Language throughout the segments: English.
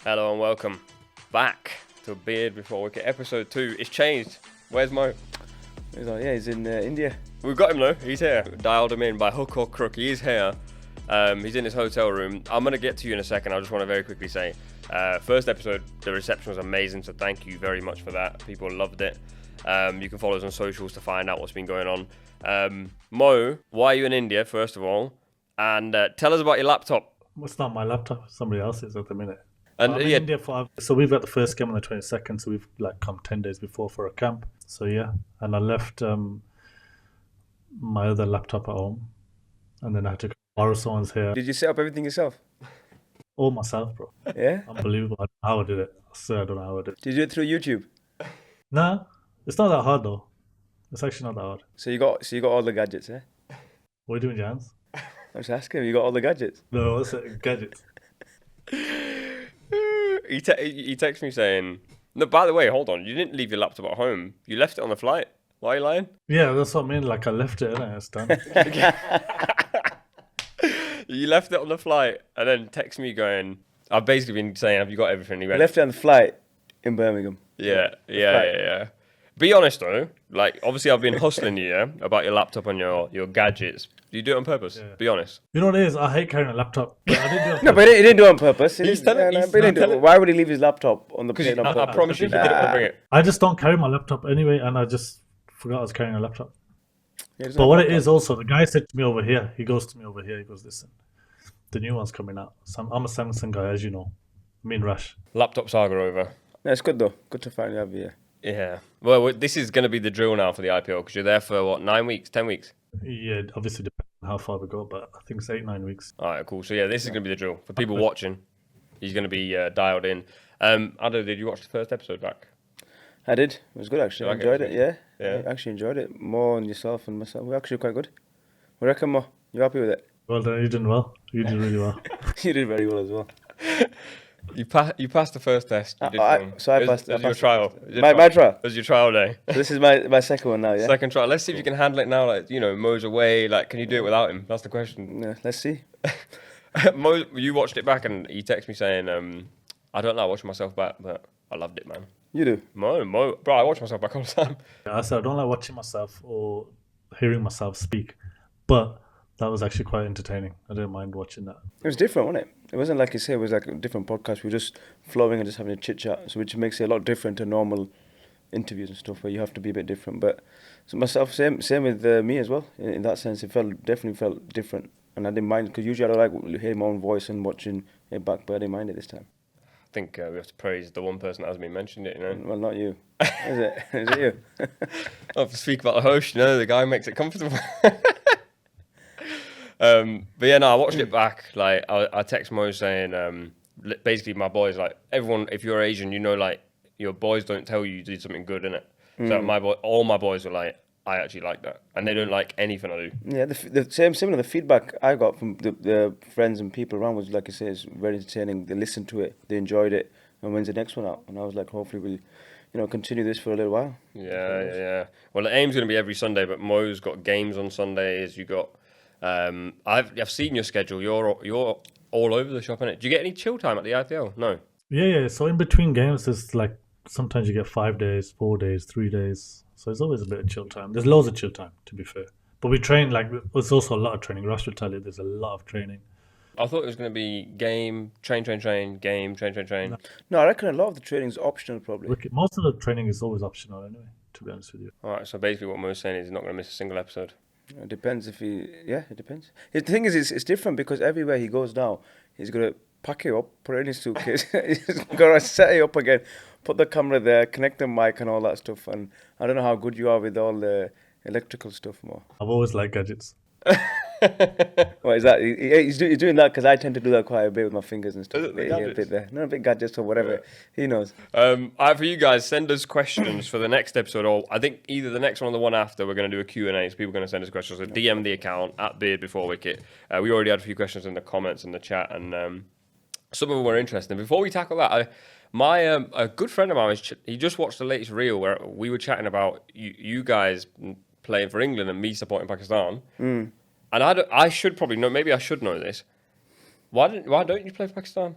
Hello and welcome back to Beard Before Wicket, episode 2. It's changed. Where's Mo? He's in India. We've got him though. He's here. Dialed him in by hook or crook. He is here. He's in his hotel room. I'm going to get to you in a second. I just want to very quickly say, first episode, the reception was amazing, so thank you very much for that. People loved it. You can follow us on socials to find out what's been going on. Mo, why are you in India, first of all? And tell us about your laptop. It's not my laptop. Somebody else's at the minute. And I'm in India so we've got the first game on the 22nd, so we've come 10 days before for a camp. So yeah, and I left my other laptop at home, and then I had to borrow someone's here. Did you set up everything yourself? All myself, bro. Yeah? Unbelievable. I don't know how I did it. I swear I don't know how I did it. Did you do it through YouTube? Nah, it's not that hard though. It's actually not that hard. So you got all the gadgets, eh? What are you doing, Jans? I was asking, you got all the gadgets? No, what's it? Gadgets. He texted me saying, no, by the way, hold on, you didn't leave your laptop at home. You left it on the flight. Why are you lying? Yeah, that's what I mean. Like I left it, innit? It's done. You left it on the flight and then text me going, I've basically been saying, have you got everything? He went, I left it on the flight in Birmingham. Yeah. Be honest though, like obviously I've been hustling you about your laptop and your gadgets. Do you do it on purpose? Yeah. Be honest. You know what it is? I hate carrying a laptop. But I didn't do it on No, but he didn't do it on purpose. Telling Why would he leave his laptop on the plane on purpose? I promise you, he didn't bring it. I just don't carry my laptop anyway, and I just forgot I was carrying a laptop. Yeah, but what it is also, the guy said to me over here, he goes, listen, the new one's coming out. So I'm a Samsung guy, as you know. Me and Rash. Laptop saga over. No, it's good though. Good to finally have you. Yeah. Well, this is going to be the drill now for the IPL because you're there for what, 9 weeks, 10 weeks? Yeah, obviously depends on how far we go, but I think it's 8-9 weeks. All right, cool. So yeah, this is going to be the drill for people watching. He's going to be dialed in. Adil, did you watch the first episode back? I did. It was good actually. I enjoyed it. Yeah. I actually enjoyed it more than yourself and myself. We're actually quite good. We reckon, Mo? You happy with it? Well done. You did well. You did really well. You did very well as well. You passed the first test. You did so I passed. It was your trial. My trial. It was your trial day. So this is my second one now. Yeah. Second trial. Let's see if you can handle it now. Like Mo's away. Like, can you do it without him? That's the question. Yeah, let's see. Mo, you watched it back and he texted me saying, I don't like watching myself back, but I loved it, man. You do? Mo, bro, I watch myself back all the time. I said I don't like watching myself or hearing myself speak, but that was actually quite entertaining. I didn't mind watching that. It was different, wasn't it? It wasn't like you say, it was like a different podcast. We were just flowing and just having a chit chat, so which makes it a lot different to normal interviews and stuff where you have to be a bit different. But so myself, same with me as well. In that sense, it definitely felt different, and I didn't mind because usually I don't like hearing my own voice and watching it back, but I didn't mind it this time. I think we have to praise the one person that hasn't been mentioned it, Well, not you. Is it? Is it you? I have to speak about the host, the guy makes it comfortable. But yeah, no, I watched it back. Like, I text Mo saying, basically, my boys, like, everyone, if you're Asian, like, your boys don't tell you did something good, innit? So all my boys were like, I actually like that, and they don't like anything I do. Yeah, the similar. The feedback I got from the friends and people around was, like I say, it's very entertaining. They listened to it, they enjoyed it, and when's the next one out? And I was like, hopefully we'll, continue this for a little while. Yeah. Well, the aim's going to be every Sunday, but Mo's got games on Sundays. You got, I've seen your schedule. You're all over the shop, innit? Do you get any chill time at the IPL? No. Yeah. So in between games, there's like sometimes you get 5 days, 4 days, 3 days. So it's always a bit of chill time. There's loads of chill time, to be fair. But we train, there's also a lot of training. Rash will tell you there's a lot of training. I thought it was going to be game, train, game, train. No, I reckon a lot of the training is optional, probably. Most of the training is always optional anyway, to be honest with you. All right, so basically what Mo's saying is he's not going to miss a single episode. It depends if it depends. The thing is, it's different because everywhere he goes now, he's going to pack it up, put it in his suitcase, he's going to set it up again, put the camera there, connect the mic and all that stuff. And I don't know how good you are with all the electrical stuff more. I've always liked gadgets. What is that? He's doing that because I tend to do that quite a bit with my fingers and stuff. A bit there. Not a bit gadgets or whatever. Yeah. He knows. For you guys, send us questions for the next episode, or I think either the next one or the one after. We're going to do a Q&A, so people are going to send us questions. So DM the account at Beard Before Wicket. We already had a few questions in the comments and the chat, and some of them were interesting. Before we tackle that, a good friend of mine, he just watched the latest reel where we were chatting about you guys playing for England and me supporting Pakistan. And I should probably know. Maybe I should know this. Why don't you play for Pakistan?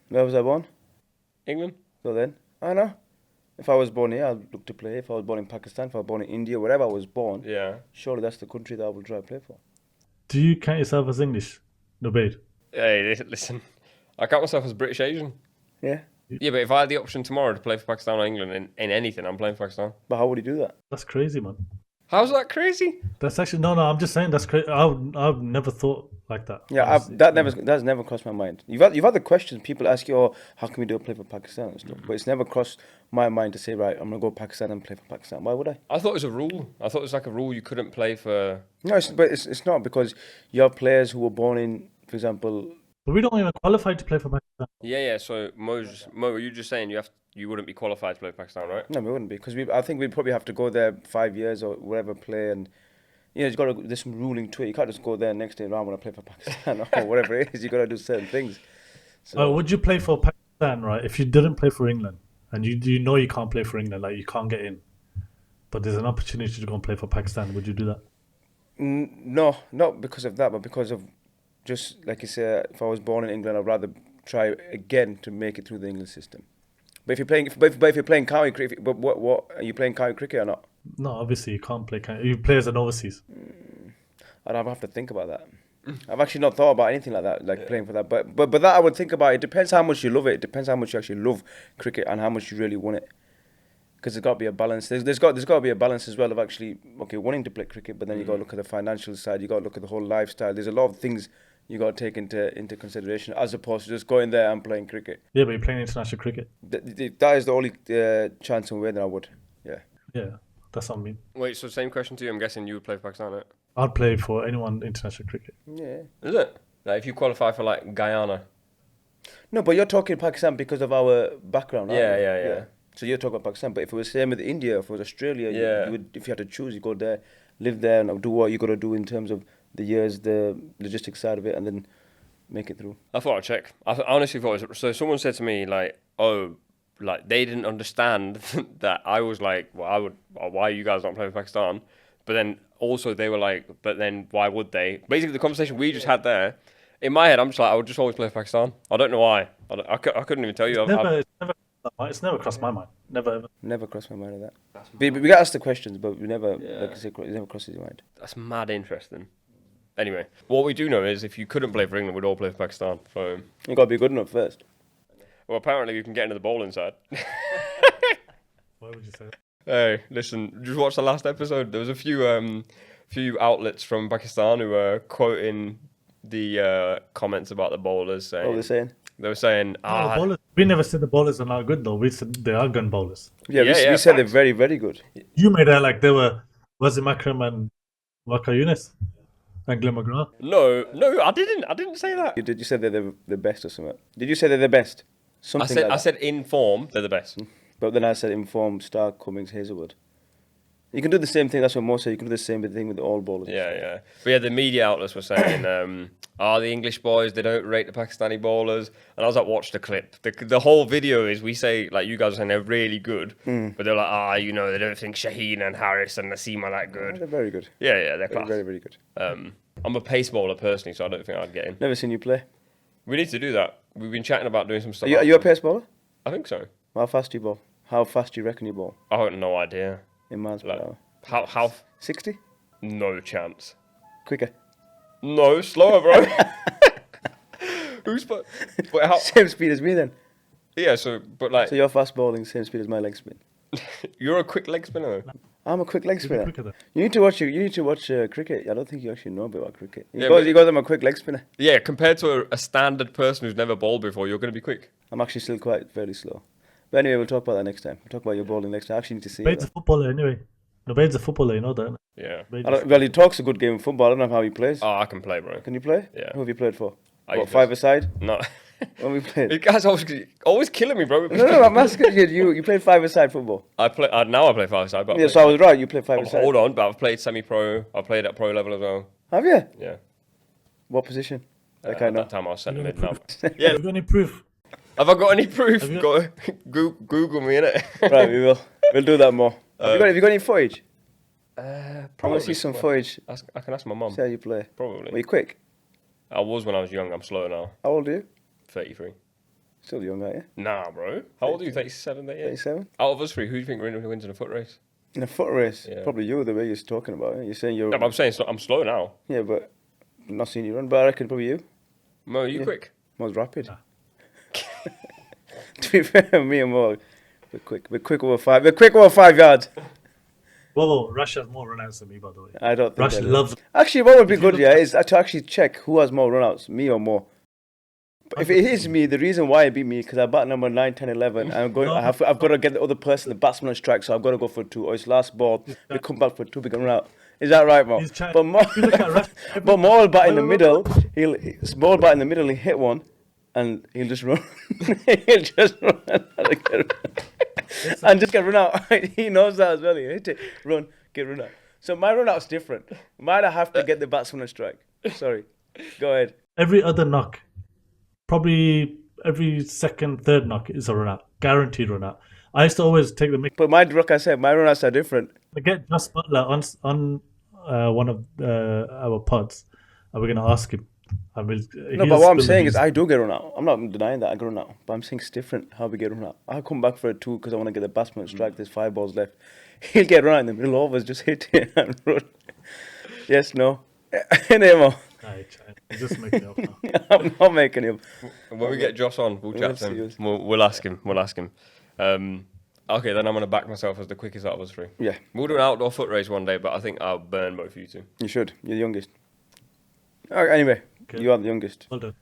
Where was I born? England? So then, I know. If I was born here, I'd look to play. If I was born in Pakistan, if I was born in India, wherever I was born, Yeah. surely that's the country that I will try to play for. Do you count yourself as English? Nubaid? Hey, listen. I count myself as British Asian. Yeah. Yeah, but if I had the option tomorrow to play for Pakistan or England in anything, I'm playing for Pakistan. But how would you do that? That's crazy, man. How's that crazy? That's actually no. I'm just saying that's crazy. I've never thought like that. Yeah, honestly. that's never crossed my mind. You've had the questions. People ask you, "Oh, how can we do a play for Pakistan and stuff?" But it's never crossed my mind to say, "Right, I'm gonna go Pakistan and play for Pakistan." Why would I? I thought it was a rule. I thought it was like a rule you couldn't play for. No, it's not, because you have players who were born in, for example. But we don't even qualify to play for Pakistan. Yeah. So Mo, were you just saying you wouldn't be qualified to play for Pakistan, right? No, we wouldn't be, because I think we'd probably have to go there 5 years or whatever, play, and there's some ruling to it. You can't just go there next day and I want to play for Pakistan or whatever it is. You got to do certain things. So, Would you play for Pakistan, right? If you didn't play for England and you know you can't play for England, like you can't get in, but there's an opportunity to go and play for Pakistan, would you do that? no, not because of that, but because of, just like you said, if I was born in England, I'd rather try again to make it through the English system. But if you're playing county cricket, but what are you playing county cricket or not? No, obviously you can't play. You play as an overseas. I'd have to think about that. I've actually not thought about anything like that, like playing for that. But that I would think about. It depends how much you love it. It depends how much you actually love cricket and how much you really want it. Because there's got to be a balance. There's got to be a balance as well of actually wanting to play cricket, but then you got to look at the financial side. You got to look at the whole lifestyle. There's a lot of things you got to take into consideration, as opposed to just going there and playing cricket. Yeah, but you're playing international cricket. That is the only chance and way that I would. Yeah. Yeah, that's what I mean. Wait, so same question to you. I'm guessing you would play for Pakistan, right? I'd play for anyone international cricket. Yeah. Is it? Like if you qualify for like Guyana. No, but you're talking Pakistan because of our background, aren't you? Yeah. So you're talking about Pakistan, but if it was same with India, if it was Australia, Yeah. you would, if you had to choose, you go there, live there, and do what you got to do in terms of the years, the logistics side of it, and then make it through. I thought I'd check. I honestly thought it was, so. Someone said to me like, "Oh, like they didn't understand that." I was like, "Well, why are you guys not playing for Pakistan?" But then also they were like, "But then why would they?" Basically, the conversation we just had there. In my head, I'm just like, I would just always play for Pakistan. I don't know why. I couldn't even tell you. It's never crossed my mind. Never ever. Never crossed my mind of that. We got asked the questions, but we never, like I said, it never crosses your mind. That's mad interesting. Anyway, what we do know is if you couldn't play for England, we'd all play for Pakistan. So, You got to be good enough first. well, apparently you can get into the bowling side. Why would you say that? Hey, listen, just watch the last episode. There was a few outlets from Pakistan who were quoting the comments about the bowlers saying. What were they saying? They were saying, The bowlers, we never said the bowlers are not good though. We said they are gun bowlers. Yeah, we Yeah, said they're facts. very, very good. You made it like they were Wazim Akram and Waka Yunus and Glenn McGrath. no, I didn't say that. Did you say they're the best or something? Did you say they're the best? Something like I that. said in form, they're the best. But then I said informed, Stark, Cummings, Hazelwood. You can do the same thing. That's what Mo said. You can do the same thing with all bowlers. Yeah. But yeah, the media outlets were saying, the English boys, they don't rate the Pakistani bowlers. And I was like, watch the clip. The whole video is, we say, like you guys are saying they're really good. But they're like, they don't think Shaheen and Harris and Naseem are that good. They're very good. Yeah, they're They're class. very, very good. I'm a pace bowler personally, so I don't think I'd get in. Never seen you play. We need to do that. We've been chatting about doing some stuff. Are you a pace bowler? I think so. How fast do you bowl? How fast do you reckon you bowl? I have no idea. In miles per Like, hour? how 60? no chance. Quicker? No, slower, bro. Who's but how? Same speed as me then. Yeah, so So you're fast bowling, same speed as my leg spin. you're a quick leg spinner. Though. I'm a quick leg spinner. Quicker than. You need to watch cricket. I don't think you actually know about cricket. Yeah, You got them a quick leg spinner. Yeah, compared to a standard person who's never bowled before, you're going to be quick. I'm actually still quite fairly slow. But anyway, we'll talk about that next time. We'll talk about your bowling next time. I actually need to see Nubaid's it. a footballer anyway. Nubaid's a footballer, you know that. Yeah. Well, he talks a good game of football. I don't know how he plays. Oh, I can play, bro. Can you play? Yeah. Who have you played for? I What, used to- five-a-side? No. When we played? You guys always killing me, bro. No, I'm asking you. You played five-a-side football. Now I play five-a-side, but Yeah, so I was right. You played five-a-side. hold on, but I've played semi-pro. I played at pro level as well. Have you? Yeah. What position? Like At I know. that time I was centre mid. Now. Have Yeah. you got any proof? Have I got any proof? Have you- Go Google me, innit? Right, we will. We'll do that more. Have you got any footage? I want Probably. to see some footage. I can ask my mum. See how you play. Were Probably. you quick? I was when I was young. I'm slow now. How old are you? 33. Still young, aren't you? Nah, bro. How old are you? 37, 38? 37? Out of us three, who do you think wins in a foot race? In a foot race, Yeah. probably you, the way you're talking about it. You're saying you're... No, but I'm saying I'm slow now. Yeah, but I'm not seeing you run. But I reckon probably you. Mo, you Yeah. quick? Mo's rapid. Nah. To be fair, me and Mo, we're quick. We're quick over 5. We're quick over 5 yards. Whoa, Rash has more runouts than me, by the way. I don't think Rash I do. loves. Actually, what would be If you good, look- is to actually check who has more runouts, me or Mo. But if it is me, the reason why it be me, because I bat number 9, 10, 11, and I've got to get the other person, the batsman on strike, so I've got to go for 2. Or it's last ball, we come back for 2, we can run out. Is that right, Mo? He's trying- But Mo, if you look at Rash, but Mo will bat in the Wait, middle. He'll bat in the middle. He'll hit one, and he'll just run. He'll just run and just get run out. He knows that as well. He hit it, run, get run out. So my run out's different. Mine I have to get the batsman on strike. Sorry, go ahead. every other knock, probably every second, third knock is a run out, guaranteed run out. I used to always take the mick. But like I said, my run outs are different. I get Josh Butler on one of our pods, and we're gonna ask him. No, but what I'm saying is I do get run out. I'm not denying that I get run out. But I'm saying it's different how we get run out. I come back for a 2 because I want to get the batsman on strike. There's 5 balls left. He'll get run out in the middle overs, just hit it and run. Yes, no. Anymore. You're just making it up now. I'm not making him. When we get Josh on, we'll chat to him. We'll see. We'll ask him. We'll ask him. Okay, then I'm going to back myself as the quickest out of us three. Yeah, We'll do an outdoor foot race one day, but I think I'll burn both of you two. you should. You're the youngest. All right, anyway, Okay. you are the youngest. Well done.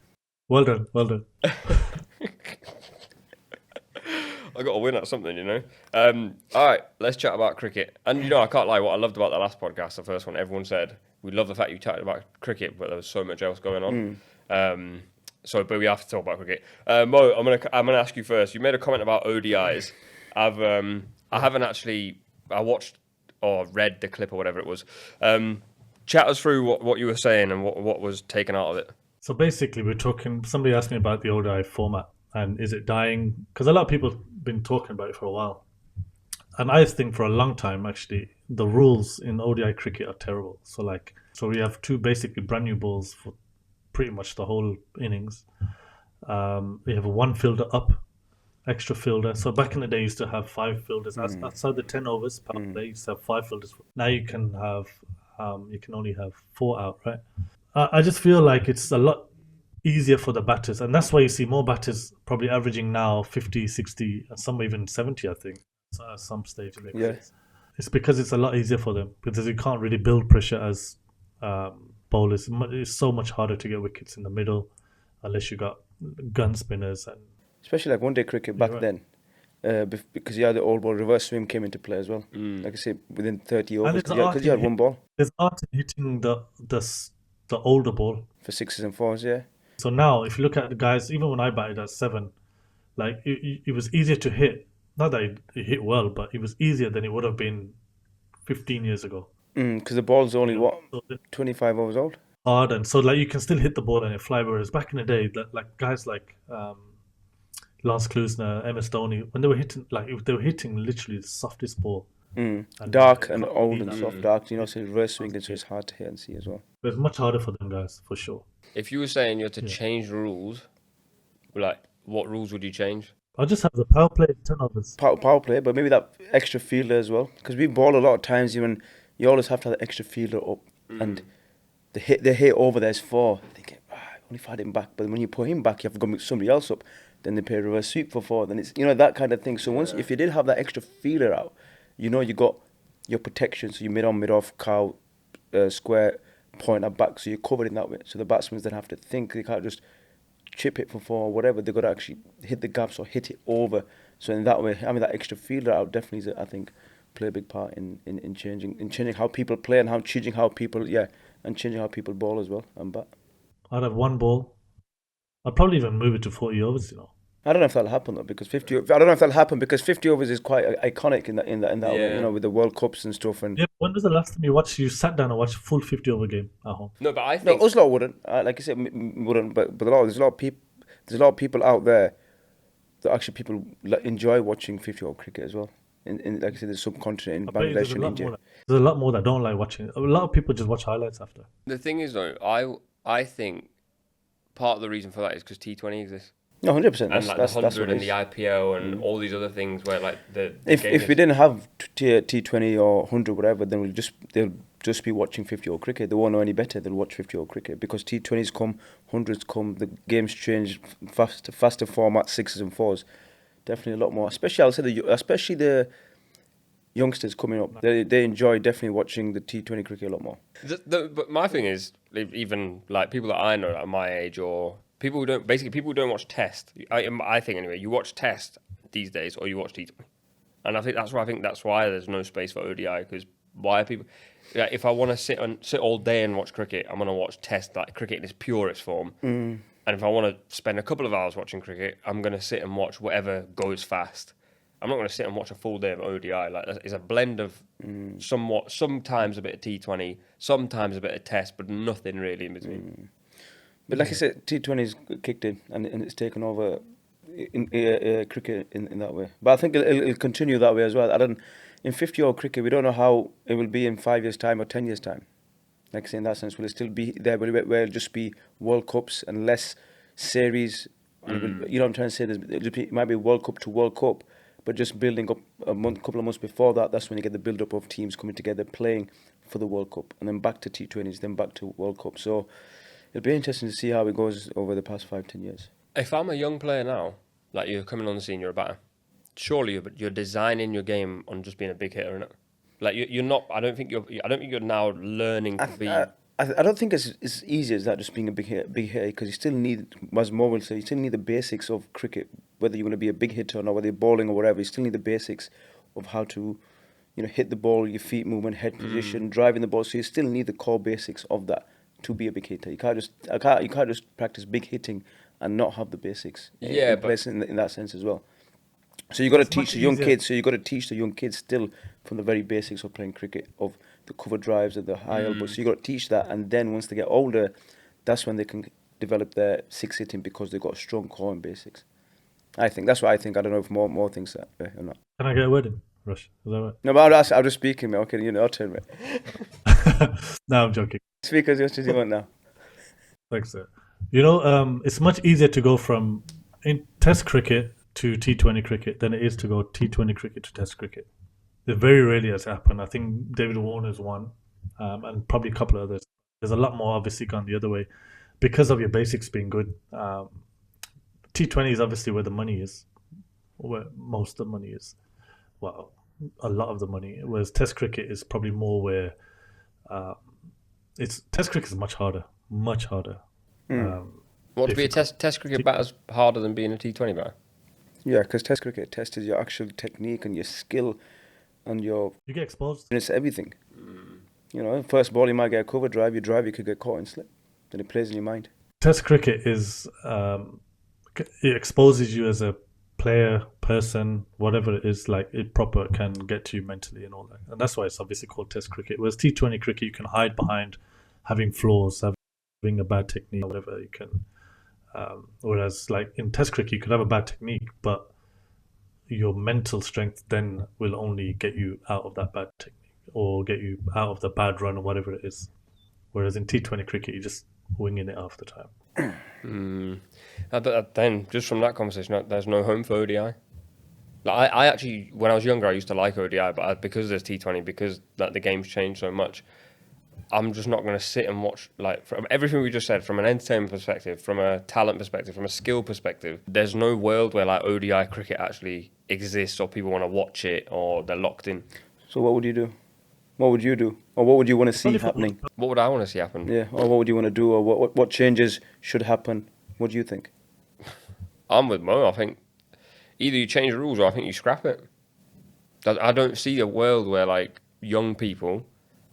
Well done. Well done. I got to win at something, you know. All right, let's chat about cricket. And you know, I can't lie. What I loved about the last podcast, the first one, everyone said we love the fact you chatted about cricket, but there was so much else going on. But we have to talk about cricket. Mo, I'm gonna ask you first. You made a comment about ODIs. I haven't actually. I watched or read the clip or whatever it was. Chat us through what you were saying and what was taken out of it. So basically, we're talking. Somebody asked me about the ODI format and is it dying? Because a lot of people have been talking about it for a while, and I think for a long time actually the rules in ODI cricket are terrible. So we have 2 basically brand new balls for pretty much the whole innings. We have a 1 fielder up, extra fielder. So back in the day, you used to have 5 fielders outside the 10 overs. Power play, you used to have 5 fielders. Now you can have you can only have 4 out, right? I just feel like it's a lot easier for the batters, and that's why you see more batters probably averaging now 50, 60, and some even 70, I think, at some stage in their careers. It's because it's a lot easier for them, because you can't really build pressure as bowlers. It's so much harder to get wickets in the middle unless you got gun spinners. And Especially like one-day cricket back then. Because the old ball reverse swim came into play as well. Like I say, within 30 overs, because you had 1 ball. There's art in hitting the older ball. For 6s and 4s, yeah. So now, if you look at the guys, even when I batted at 7, like it was easier to hit. Not that it hit well, but it was easier than it would have been 15 years ago. Because the ball's only, 25 overs old? Hard, and so like you can still hit the ball and it fly. Whereas back in the day, like guys like Lance Klusner, MS Dhoni, when they were hitting, they were hitting literally the softest ball. Dark and old and soft dark, so it's reverse swinging, so it's hard to hit and see as well. But it's much harder for them guys, for sure. If you were saying you had to change rules, what rules would you change? I'll just have the power play 10 overs. Power play, but maybe that extra fielder as well. Because we ball a lot of times, you always have to have the extra fielder up, and the hit over there's 4. Thinking, only if I had him back, but when you put him back, you have to go mix somebody else up. Then they play a reverse sweep for 4. Then it's that kind of thing. So if you did have that extra fielder out, you got your protection. So you mid on, mid off, cow, square, point and back. So you're covered in that way. So the batsmen then have to think. They can't just chip it for 4 or whatever. They've got to actually hit the gaps or hit it over. So in that way, having that extra fielder out definitely, I think, play a big part in changing how people play and changing how people bowl as well and bat. I'd have 1 ball. I'd probably even move it to 40 overs, I don't know if that'll happen though, because 50 overs is quite iconic in that way, with the World Cups and stuff. And yeah, when was the last time you sat down and watched a full 50 over game at home? No, but I think us lot wouldn't. Like I said, wouldn't. But there's a lot of people out there that actually people enjoy watching 50 over cricket as well. In like I said, the subcontinent in Bangladesh and India. There's a lot more that don't like watching it. A lot of people just watch highlights after. The thing is though, I think part of the reason for that is because T20 exists. No, 100%. and like That's the what 100 it and is. the IPL and all these other things where like the If game we is, didn't have T20 or 100 whatever, then they'll just be watching 50 over cricket. They won't know any better. They'll watch 50 over cricket because T20s come, 100s come. The games change faster format, sixes and fours. Definitely a lot more. Especially I'll say especially the youngsters coming up. They enjoy definitely watching the T20 cricket a lot more. but my thing is, even like people that I know at my age or people who don't watch Test. I think anyway, you watch Test these days or you watch T20, and I think that's why there's no space for ODI because why are people? Yeah, if I want to sit all day and watch cricket, I'm gonna watch Test, like cricket in its purest form. And if I want to spend a couple of hours watching cricket, I'm gonna sit and watch whatever goes fast. I'm not gonna sit and watch a full day of ODI. Like it's a blend of sometimes a bit of T20, sometimes a bit of Test, but nothing really in between. But like I said, T20's kicked in and it's taken over in cricket in that way. But I think it'll continue that way as well. In 50-over cricket, we don't know how it will be in 5 years' time or 10 years' time. Like I say, in that sense, will it still be there? Where it'll just be World Cups and less series? And you know what I'm trying to say? It might be World Cup to World Cup, but just building up couple of months before that, that's when you get the build-up of teams coming together, playing for the World Cup, and then back to T20s, then back to World Cup. So it'll be interesting to see how it goes over the past 5-10 years. If I'm a young player now, like you're coming on the scene, you're a batter, surely you're designing your game on just being a big hitter, innit? Like you're not. I don't think you're now learning to be. I don't think it's as easy as that, just being a big hitter, because you still need, as Mo will say, you still need the basics of cricket. Whether you want to be a big hitter or not, whether you're bowling or whatever, you still need the basics of how to, hit the ball, your feet movement, head position, driving the ball. So you still need the core basics of that to be a big hitter. You can't just practice big hitting and not have the basics in place in that sense as well. So you got to teach the young kids. So you got to teach the young kids still from the very basics of playing cricket, of the cover drives and the high elbows. So you got to teach that, and then once they get older, that's when they can develop their six hitting because they've got a strong core and basics. I think that's what I think. I don't know if more things that way or not. Can I get a word in, Rush? Is that right? No, but I'm just speaking, man. Okay, I'll turn, man. No, I'm joking. Speak as much as you want now. Thanks, sir. It's much easier to go from in Test cricket to T20 cricket than it is to go T20 cricket to Test cricket. It very rarely has happened. I think David Warner's one, and probably a couple of others. There's a lot more obviously gone the other way because of your basics being good. T20 is obviously where the money is, where most of the money is. Well, a lot of the money. Whereas Test cricket is probably more where Test cricket is much harder. What to be a test cricket batter's harder than being a T20 batter? Yeah, because Test cricket tests your actual technique and your skill and you get exposed. And it's everything. First ball you might get a cover drive, you could get caught in slip. Then it plays in your mind. Test cricket is it exposes you as a player, person, whatever it is, like it proper can get to you mentally and all that. And that's why it's obviously called Test cricket. Whereas T20 cricket, you can hide behind having flaws, having a bad technique, whatever you can. Whereas like in Test cricket, you could have a bad technique, but your mental strength then will only get you out of that bad technique or get you out of the bad run or whatever it is. Whereas in T20 cricket, you're just winging it half the time. Then, just from that conversation, there's no home for ODI. Like I actually, when I was younger, I used to like ODI, but because there's T20, because the game's changed so much, I'm just not going to sit and watch, like, from everything we just said, from an entertainment perspective, from a talent perspective, from a skill perspective, there's no world where, like, ODI cricket actually exists or people want to watch it or they're locked in. So what would you do? What would you do? Or what would you want to see happening? What would I want to see happen? Yeah, or what would you want to do? Or what changes should happen? What do you think? I'm with Mo. I think either you change the rules or I think you scrap it. I don't see a world where, like, young people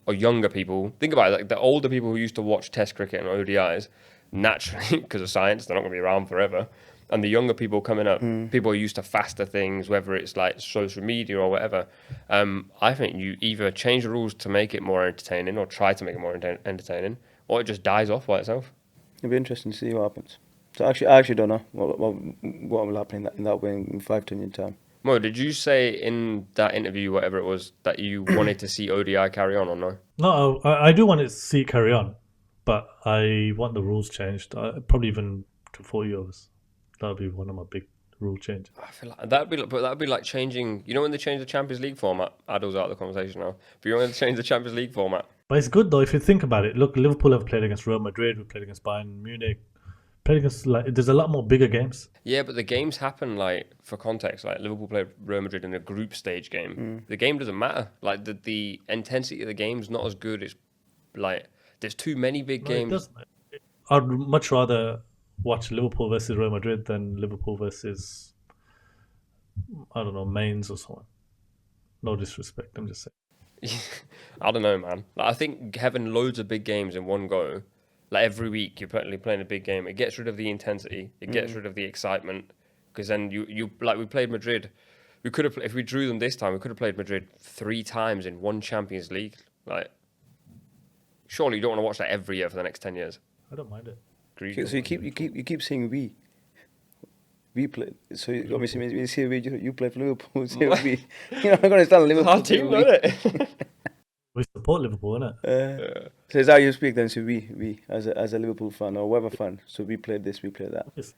or younger people, think about it, like the older people who used to watch Test cricket and ODIs, naturally, because of science, they're not going to be around forever. And the younger people coming up, people are used to faster things, whether it's like social media or whatever. I think you either change the rules to make it more entertaining or try to make it more entertaining, or it just dies off by itself. It'll be interesting to see what happens. So I actually don't know what will happen in that way in 5-10 years' time. Mo, did you say in that interview, whatever it was, that you wanted to see ODI carry on or no? No, I do want to see it carry on, but I want the rules changed. Probably even to 40 overs. That would be one of my big rule changes. I feel like that'd be like changing. You know when they changed the Champions League format? Adil's out of the conversation now. But you know when they changed the Champions League format? But it's good though if you think about it. Look, Liverpool have played against Real Madrid. We played against Bayern Munich. Played against there's a lot more bigger games. Yeah, but the games happen like for context. Like Liverpool played Real Madrid in a group stage game. The game doesn't matter. Like the intensity of the game's not as good. It's like there's too many big games. I'd much rather watch Liverpool versus Real Madrid than Liverpool versus, I don't know, Mainz or someone. No disrespect, I'm just saying. I don't know, man. Like, I think having loads of big games in one go, like every week you're playing a big game, it gets rid of the intensity, it gets rid of the excitement, because then you like we played Madrid. We could have, if we drew them this time, we could have played Madrid 3 times in one Champions League. Like, surely you don't want to watch that every year for the next 10 years. I don't mind it. So you keep saying we. We play. So obviously when you say we, you play for Liverpool. Say we. You're not going to stand Liverpool. Our team, not it? We support Liverpool, innit? So it's how you speak then. So we as a Liverpool fan or whatever fan. So we played this, we played that. Yes.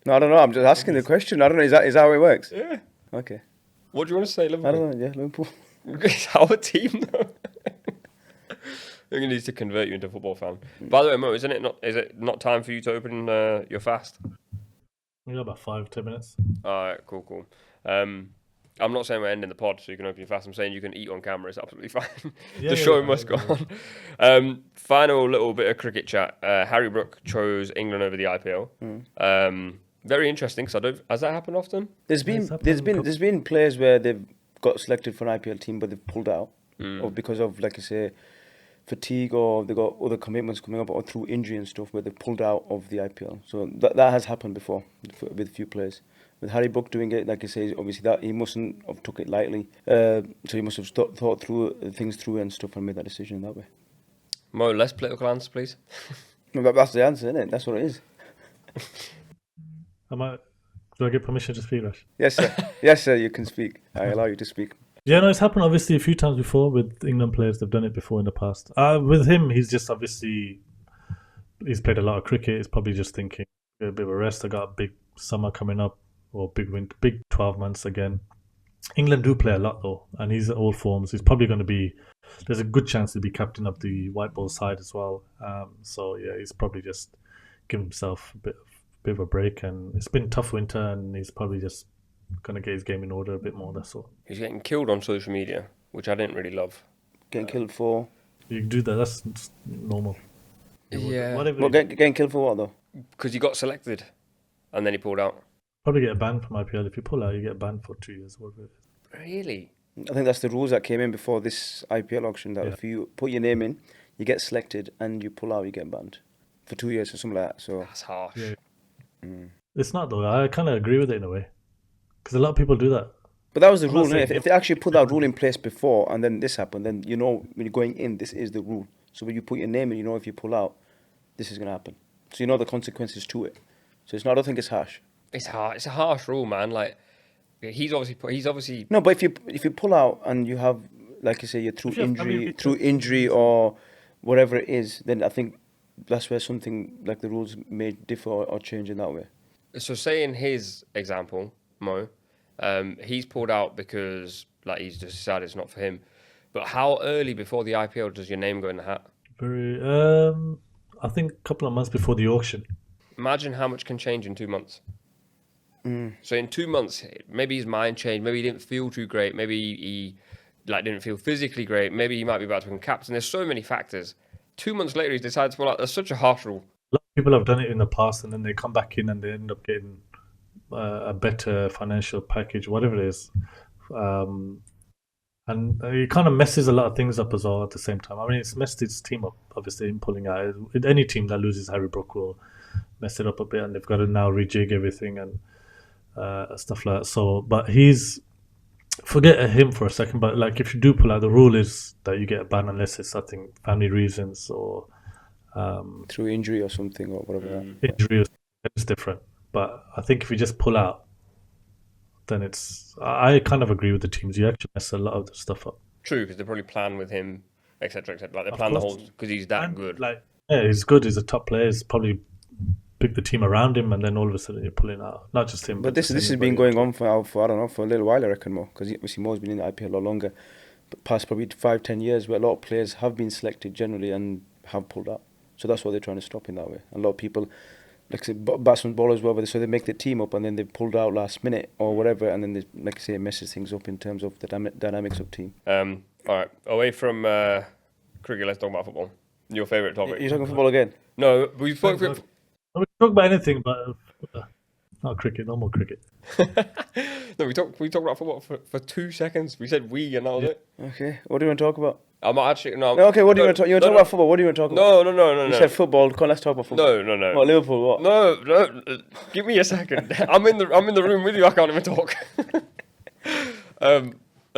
No, I don't know. I'm just asking the question. I don't know. Is that how it works? Yeah. Okay. What do you want to say, Liverpool? I don't know. Yeah, Liverpool. It's our team, though. We're going to need to convert you into a football fan. By the way, Mo, is it not time for you to open your fast? We got about 5-10 minutes. All right, cool. I'm not saying we're ending the pod so you can open your fast. I'm saying you can eat on camera. It's absolutely fine. The show must go on. Final little bit of cricket chat. Harry Brook chose England over the IPL. Very interesting because has that happened often? There's been players where they've got selected for an IPL team but they've pulled out or because of, like you say, fatigue, or they got other commitments coming up, or through injury and stuff, where they pulled out of the IPL. So that has happened before with a few players. With Harry Brook doing it, like you say, obviously that he mustn't have took it lightly. So he must have thought through things through and stuff and made that decision that way. Mo, less political answer, please. No, but that's the answer, isn't it? That's what it is. Do I get permission to speak, Rash? Yes, sir. Yes, sir. You can speak. I allow you to speak. Yeah, no, it's happened obviously a few times before with England players. They've done it before in the past. With him, he's just obviously he's played a lot of cricket. He's probably just thinking a bit of a rest. I got a big summer coming up, or big 12 months again. England do play a lot though, and he's at all forms. He's probably going to be. There's a good chance to be captain of the white ball side as well. So yeah, he's probably just given himself a bit of a break, and it's been a tough winter, and he's probably just going to get his game in order a bit more, that's all. He's getting killed on social media, which I didn't really love. Getting killed for? You can do that, that's normal. Yeah. Well, getting killed for what though? Because he got selected and then he pulled out. Probably get a ban from IPL. If you pull out, you get banned for 2 years. Whatever it is. Really? I think that's the rules that came in before this IPL auction, that if you put your name in, you get selected, and you pull out, you get banned for 2 years or something like that. So that's harsh. Yeah. It's not though. I kind of agree with it in a way. Because a lot of people do that. But that was the rule. If they actually put that rule in place before and then this happened, then you know when you're going in, this is the rule. So when you put your name in, you know if you pull out, this is going to happen. So you know the consequences to it. So I don't think it's harsh. It's hard. It's a harsh rule, man. Like he's obviously. No, but if you pull out and you have, like you say, you're through injury or whatever it is, then I think that's where something like the rules may differ or change in that way. So say in his example, Mo, he's pulled out because like he's just decided it's not for him. But how early before the IPL does your name go in the hat? I think a couple of months before the auction. Imagine how much can change in 2 months. So in 2 months, maybe his mind changed. Maybe he didn't feel too great. Maybe he didn't feel physically great. Maybe he might be about to become captain. There's so many factors. 2 months later, he's decided to pull out. That's such a harsh rule. A lot of people have done it in the past, and then they come back in and they end up getting a better financial package, whatever it is. And it kind of messes a lot of things up as well at the same time. I mean, it's messed its team up, obviously, in pulling out. Any team that loses Harry Brook will mess it up a bit, and they've got to now rejig everything and stuff like that. So, but forget him for a second, but like if you do pull out, the rule is that you get a ban unless it's something, family reasons or... through injury or something or whatever. Injury is different. But I think if you just pull out, then I kind of agree with the teams. You actually mess a lot of the stuff up. True, because they probably plan with him, etc., etc. Like they plan the whole because he's that good. Like, yeah, he's good. He's a top player. He's probably pick the team around him, and then all of a sudden you're pulling out. Not just him, But this has been going on for I don't know, for a little while, I reckon, more, because obviously Mo's been in the IPL a lot longer, but past probably 5-10 years, where a lot of players have been selected generally and have pulled out. So that's what they're trying to stop in that way. A lot of people, like I say, batsmen, bowlers, whatever, so they make the team up and then they pulled out last minute or whatever, and then they, like I say, it messes things up in terms of the dynamics of team. All right, away from cricket, let's talk about football. Your favourite topic? You're talking football again? No, we spoke. We talk about anything, but not cricket. No more cricket. No, we talked about football for 2 seconds. We said we, and that was it. Okay, what do you want to talk about? I'm not actually no. No, okay, what do you want to talk? You want to talk about football? What do you want to talk about? No. You said football. Come on, let's talk about football. No. What, Liverpool? What? No. Give me a second. I'm in the room with you. I can't even talk.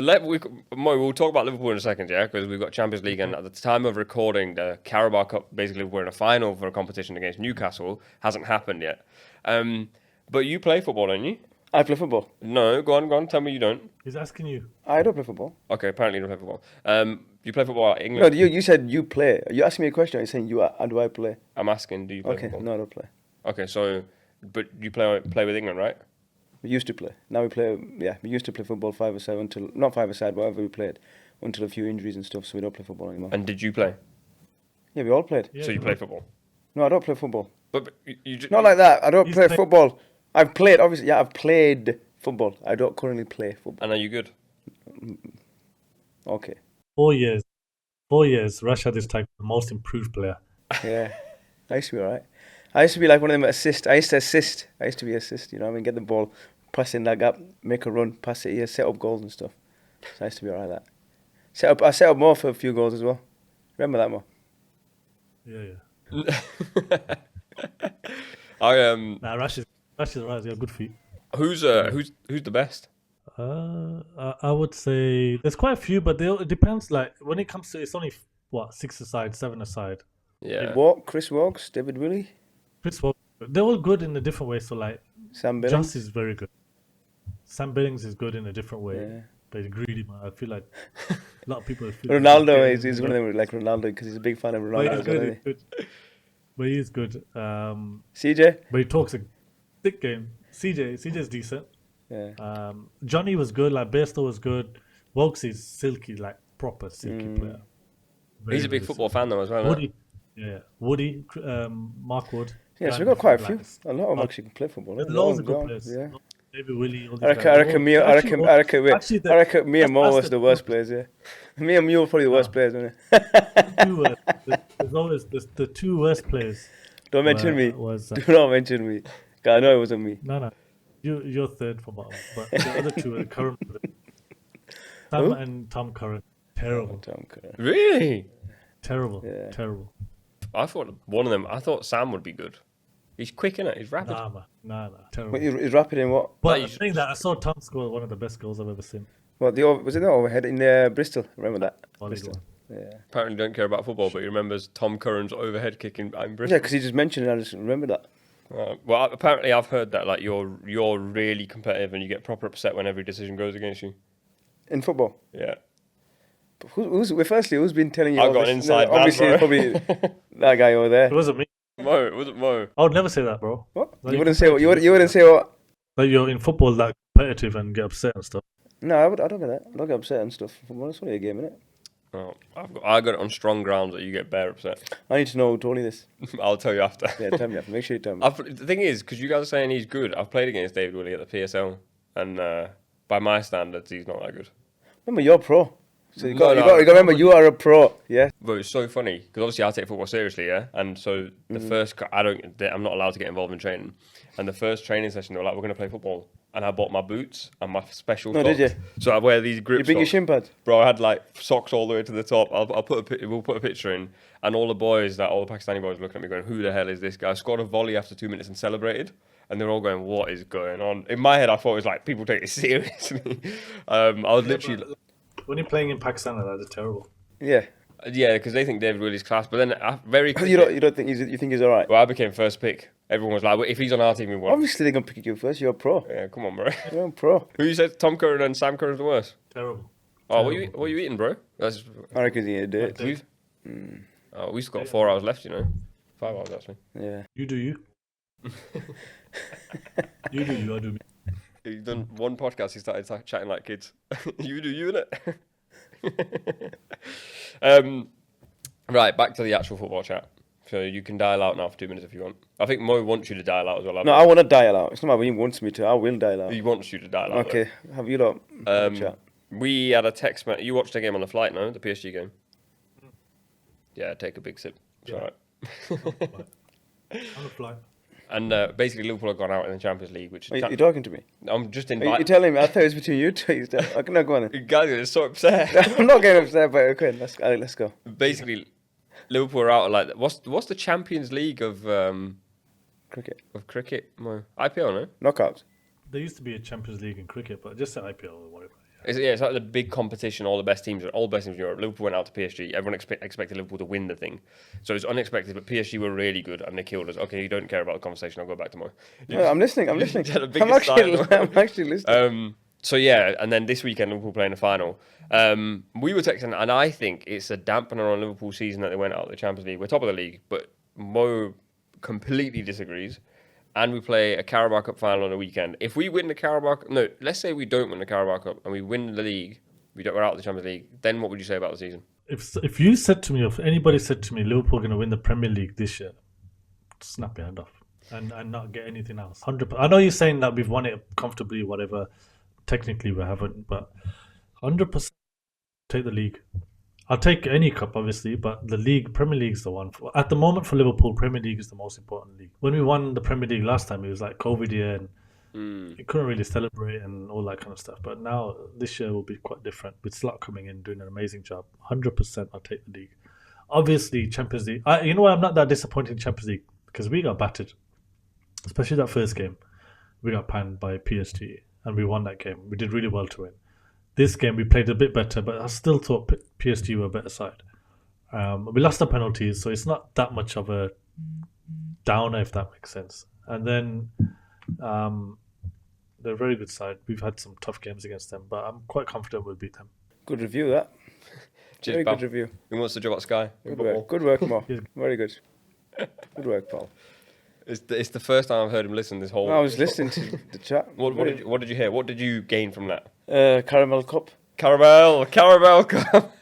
We'll talk about Liverpool in a second, yeah, because we've got Champions League, and at the time of recording, the Carabao Cup, basically we're in a final for a competition against Newcastle, hasn't happened yet. But you play football, don't you? I play football. No, go on. Tell me you don't. He's asking you. I don't play football. Okay, apparently you don't play football. You play football at England? No, you said you play. You asked me a question. You're saying you are, and do I play? I'm asking, do you play football? No, I don't play. Okay, so, but you play with England, right? We used to play. Now we play. Yeah, we used to play football 5-a-side until not 5-a-side, whatever we played, until a few injuries and stuff. So we don't play football anymore. And did you play? Yeah, we all played. Yeah, So you play football? No, I don't play football. But you just, Not like that. I don't He's play played- football. I've played. Obviously, yeah, I've played football. I don't currently play football. And are you good? Okay. 4 years. 4 years. Rash had this tag, the most improved player. Yeah, I used to be alright. I used to be like one of them assist. I used to assist. I used to be assist. You know what I mean? Get the ball, pass in that gap, make a run, pass it here, set up goals and stuff. So I used to be alright at that. I set up more for a few goals as well. Remember that more? Yeah. Nah, Rash is right. He's got good feet. Who's the best? I would say there's quite a few, but it depends. Like when it comes to, it's only 6-a-side, 7-a-side. Yeah. Chris Walks, David Willey, Chris Walker, they're all good in a different way. So like, Sam Billings. Joss is very good. Sam Billings is good in a different way. Yeah. But he's greedy, man. I feel like a lot of people feel Ronaldo, he's one of them like Ronaldo because he's a big fan of But Ronaldo. he's as well, good, isn't he's good. But he's good. he? CJ? But he talks a thick game. CJ's decent. Yeah. Johnny was good. Like Bairstow was good. Wokes is silky, like proper silky player. He's a big football fan though as well. Woody, Woody, Mark Wood. Yeah, so we've got quite a few. A lot of them actually can play football. There's eh? loads of Go good on, players. Yeah. David Willie. All these I guys. reckon me and Mo was the worst players. Yeah, me and Mo were probably the worst players, weren't it? There's always the two worst players. Don't mention me. Was, Do not mention me. 'Cause I know it wasn't me. No. You're third from bottom, but the other two are current. Sam and Tom Curran. Terrible. Tom Curran. Really? Terrible. Yeah. Terrible. I thought one of them. I thought Sam would be good. He's quick, innit? He's rapid. Nah, man. Nah. Terrible. But he's rapid in what? But saying that, I saw Tom score one of the best goals I've ever seen. What was it the overhead in Bristol? Remember that? Bristol. Yeah. Apparently don't care about football, but he remembers Tom Curran's overhead kick in Yeah, Bristol. because he just mentioned it. I just remember that. Well, apparently I've heard that like you're really competitive and you get proper upset when every decision goes against you. In football. Yeah. But who's been telling you? I've all got this? an inside Obviously, man, it's probably that guy over there. It wasn't me. Mo, it wasn't Mo. I would never say that, bro. What? Like, You wouldn't say what? You wouldn't say what? Like you're in football that competitive and get upset and stuff. No, I don't get that. I don't get upset and stuff. It's only a game, innit? Oh, I got it on strong grounds that you get bare upset. I need to know who told you this. I'll tell you after. Yeah, tell me after. Make sure you tell me. The thing is, because you guys are saying he's good, I've played against David Willey at the PSL, and by my standards, he's not that good. Remember, you're pro. So you No, got to remember, you are a pro. Yeah. But it's so funny because obviously I take football seriously, yeah. And so the I'm not allowed to get involved in training. And the first training session, they were like, "We're going to play football," and I bought my boots and my special No, socks. did you? So I wear these grip You bring your socks. shin pads. Bro, I had like socks all the way to the top. We'll put a picture in, and all the Pakistani boys, looking at me going, "Who the hell is this guy?" I scored a volley after 2 minutes and celebrated, and they're all going, "What is going on?" In my head, I thought it was like people take it seriously. I was literally. When you're playing in Pakistan, that's terrible. Yeah. Yeah, because they think David Willey's class, but then very quickly, You don't think you think he's all right? well, I became first pick. Everyone was like, well, if he's on our team, we won. Obviously, they're gonna pick you first. You're a pro. Yeah, come on, bro. You're a pro. Who you said Tom Curran and Sam Curran's the worst? Terrible. Oh, what are you eating, bro? That's, I reckon he's gonna do it. we've got 4 hours left, 5 hours actually. Yeah. You do you. You do you, I do me. You've done one podcast, he started chatting like kids. You do you, innit? Right, back to the actual football chat. So you can dial out now for 2 minutes if you want. I think Mo wants you to dial out as well. No, I want to dial out. It's not like he wants me to. I will dial out. He wants you to dial out. Okay, have you lot have a chat? We had a text. You watched the game on the flight, no? The PSG game. Yeah, take a big sip. It's all right. On the fly. And basically, Liverpool have gone out in the Champions League, which Are you talking to me? I'm just Are you inviting. telling me? I thought it was between you two. I cannot go on. You guys are so upset. I'm not getting upset, but okay, let's go. Basically, Liverpool are out of like what's the Champions League of Cricket. cricket? Mo? IPL, no? Knockouts. There used to be a Champions League in cricket, but just an IPL or whatever. It's like the big competition. All the best teams in Europe. Liverpool went out to PSG. Everyone expected Liverpool to win the thing, so it's unexpected. But PSG were really good and they killed us. Okay, you don't care about the conversation. I'll go back to more. No, I'm listening. had the I'm biggest actually listening. So yeah, and then this weekend Liverpool playing the final. We were texting, and I think it's a dampener on Liverpool's season that they went out of the Champions League. We're top of the league, but Mo completely disagrees. And we play a Carabao Cup final on the weekend. If we win the let's say we don't win the Carabao Cup and we win the league, we're out of the Champions League. Then what would you say about the season? If you said to me, if anybody said to me, Liverpool are going to win the Premier League this year, snap your hand off and not get anything else. 100%. I know you're saying that we've won it comfortably, whatever. Technically we haven't, but 100% take the league. I'll take any cup, obviously, but the league, Premier League is the one. At the moment for Liverpool, Premier League is the most important league. When we won the Premier League last time, it was like COVID year and you couldn't really celebrate and all that kind of stuff. But now, this year will be quite different with Slot coming in, doing an amazing job. 100% I'll take the league. Obviously, Champions League. You know why I'm not that disappointed in Champions League? Because we got battered. Especially that first game. We got panned by PSG and we won that game. We did really well to win. This game we played a bit better, but I still thought PSG were a better side. We lost the penalties, so it's not that much of a downer, if that makes sense. And then they're a very good side. We've had some tough games against them, but I'm quite confident we'll beat them. Good review, that. Cheers, Very pal. good review. Who wants the job at Sky? Good work, Mo. Very good. Good work, pal. It's the first time I've heard him listen this whole. No, I was listening to the chat. What did you hear? What did you gain from that? Caramel cup. Carabao Cup.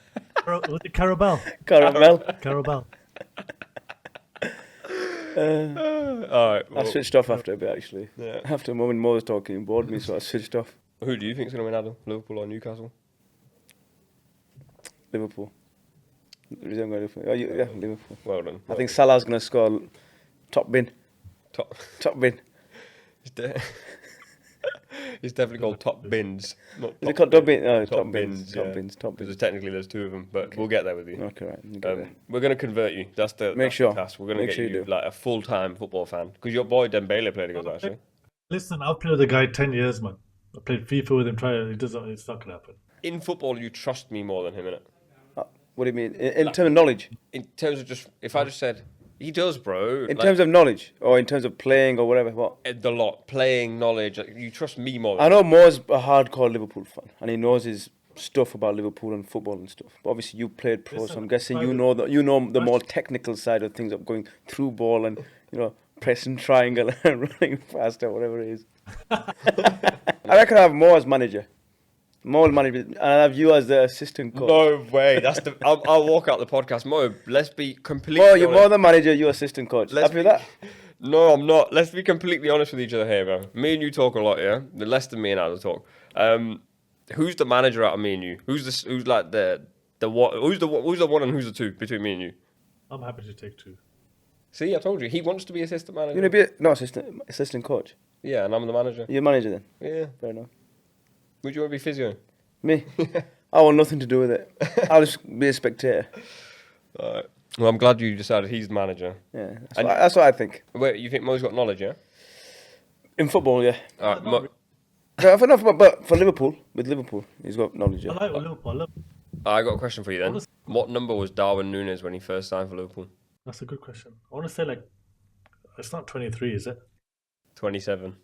Was it Carabao? Caramel. Carabao. All right. I switched off after a bit, actually. Yeah. After a moment, Mo was talking, it bored me, so I switched off. Who do you think's going to win, Adil? Liverpool or Newcastle? Liverpool. Oh, yeah, Liverpool. Well done. I think Salah's going to score top bin. Top bin. It's definitely called Top Bins. Not Is it called top bin? No, Top top Bins. bins. Top yeah. bins. Top Because bins. technically there's two of them, but we'll get there with you. Okay, right. You get there. We're going to convert you. That's the Make sure. task. We're going to Make get sure you you do. like a full-time football fan. Because your boy Dembele played against us, actually. Listen, I've played with the guy 10 years, man. I played FIFA with him. It's not going to happen. In football, you trust me more than him, innit? What do you mean? In terms of knowledge? In terms of just, if I just said, he does, bro. In terms of knowledge? Or in terms of playing or whatever? What? the lot, playing, knowledge, like, you trust me more. I know Mo's a hardcore Liverpool fan, and he knows his stuff about Liverpool and football and stuff. But obviously, you played pro, so I'm guessing you know the more technical side of things, of going through ball and pressing triangle and running fast or whatever it is. I reckon I have Mo as manager. Mo manager, and I have you as the assistant coach. No way. That's the. I'll walk out the podcast. Mo, let's be completely. Mo, you're honest. more the manager, you're assistant coach. Let's Happy with that? No, I'm not. Let's be completely honest with each other here, bro. Me and you talk a lot, yeah. The less than me and Adil talk. Who's the manager out of me and you? Who's like the what? Who's the one and who's the two between me and you? I'm happy to take two. See, I told you. He wants to be assistant manager. You're going to be assistant coach. Yeah, and I'm the manager. You're manager then? Yeah. Fair enough. Would you want to be physio? Me? I want nothing to do with it. I'll just be a spectator. Alright. Well, I'm glad you decided he's the manager. Yeah, that's what I think. Wait, you think Mo's got knowledge, yeah? In football, yeah. Alright, But for Liverpool, with Liverpool, he's got knowledge. Yeah. I like Liverpool. I got a question for you then. What number was Darwin Núñez when he first signed for Liverpool? That's a good question. I want to say it's not 23, is it? 27.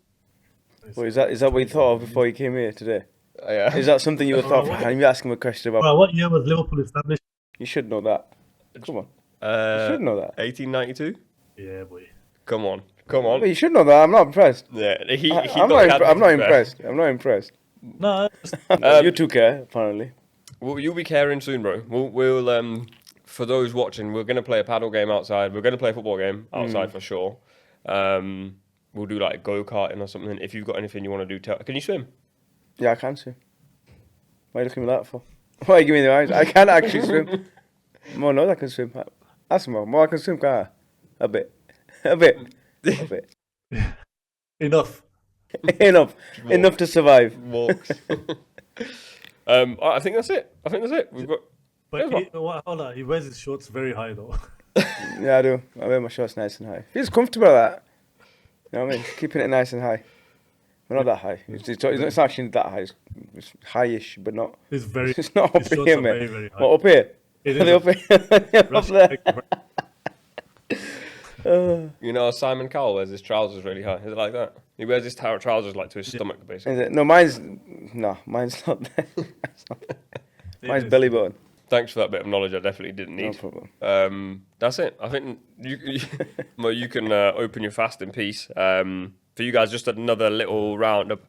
Well, is that what you thought of before you came here today? Yeah. Is that something you thought? Can you ask him a question about? Well, what year was Liverpool established? You should know that. Come on. You should know that. 1892? Yeah, boy. Come on. Come on. But you should know that. I'm not impressed. Yeah, I'm not impressed. I'm not impressed. No, just, You two care, apparently. Well, you'll be caring soon, bro. We'll for those watching, we're gonna play a paddle game outside. We're gonna play a football game outside for sure. We'll do like go-karting or something. If you've got anything you want to do, can you swim? Yeah, I can swim. Why are you looking at me like for? Why are you giving me the eyes? I can actually swim. Mo knows I can swim. Ask Mo. I can swim, can't I? A bit. enough. Enough to survive. Walks. I think that's it. We've got. But hold on, he wears his shorts very high though. Yeah, I do. I wear my shorts nice and high. Feels comfortable that. You know what I mean? Keeping it nice and high. But not that high. It's actually that high. It's high-ish, but not. It's not up here, man. Very, very high. What, up here? It Are they up here? Up there. You know, Simon Cowell wears his trousers really high. Is it like that? He wears his trousers like to his stomach, basically. Is it? No, mine's not there. Mine's belly button. Thanks for that bit of knowledge. I definitely didn't need. No problem. That's it. I think Mo, you can open your fast in peace. For you guys, just another little roundup.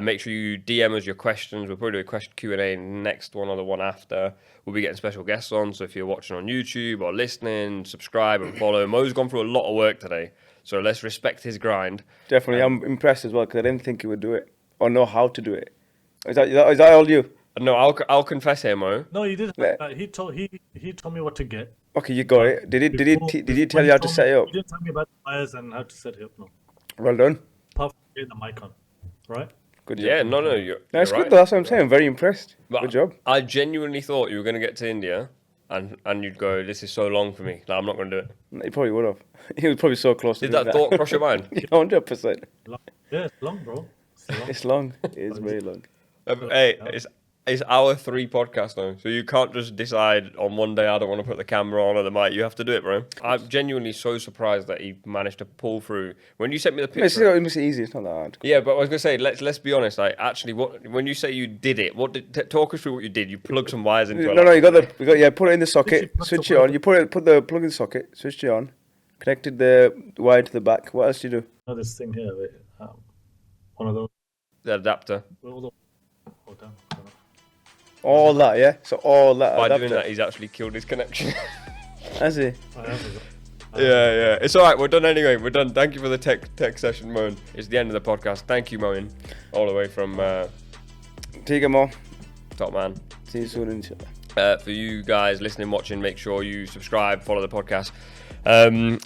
Make sure you DM us your questions. We'll probably do a question Q&A next one or the one after. We'll be getting special guests on. So if you're watching on YouTube or listening, subscribe and follow. Mo's gone through a lot of work today. So let's respect his grind. Definitely. I'm impressed as well because I didn't think he would do it or know how to do it. Is that all you? No, I'll confess here, Mo. No, you didn't. Yeah. He told me what to get. Okay, you got it. Did he tell you how to set it up? He didn't tell me about the wires and how to set it up. No. Well done. Apart from getting the mic on, right? Good job. Yeah, no, you're That's right. good though. That's what I'm saying. I'm very impressed. But Good job. I genuinely thought you were going to get to India and you'd go, this is so long for me. No, I'm not going to do it. He probably would have. He was probably so close. Did to that thought cross your mind? 100%. Yeah, it's long, bro. It's long. It is very long. Hey, it's our 3 podcast now, so you can't just decide on one day I don't want to put the camera on or the mic. You have to do it, bro. I'm genuinely so surprised that he managed to pull through. When you sent me the picture, It's easy. It's not that hard. yeah, but I was gonna say let's be honest. Like, actually, when you say you did it, talk us through what you did. You plugged some wires into it. No, you got put it in the socket. Switch it on. You put the plug in the socket. Switched it on. Connected the wire to the back. What else do you do? Oh, this thing here, wait, one of those. The adapter. Hold on. All that, yeah. So all that. By adapter. doing that, he's actually killed his connection. Has he? Yeah. It's all right. We're done anyway. We're done. Thank you for the tech session, Moeen. It's the end of the podcast. Thank you, Moeen, all the way from Take him on. Top Man. See you soon, inshallah. For you guys listening, watching, make sure you subscribe, follow the podcast. And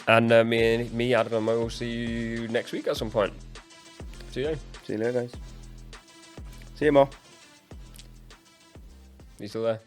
me, Adil and Mo will see you next week at some point. See you then. See you later, guys. See you, Mo. You still there?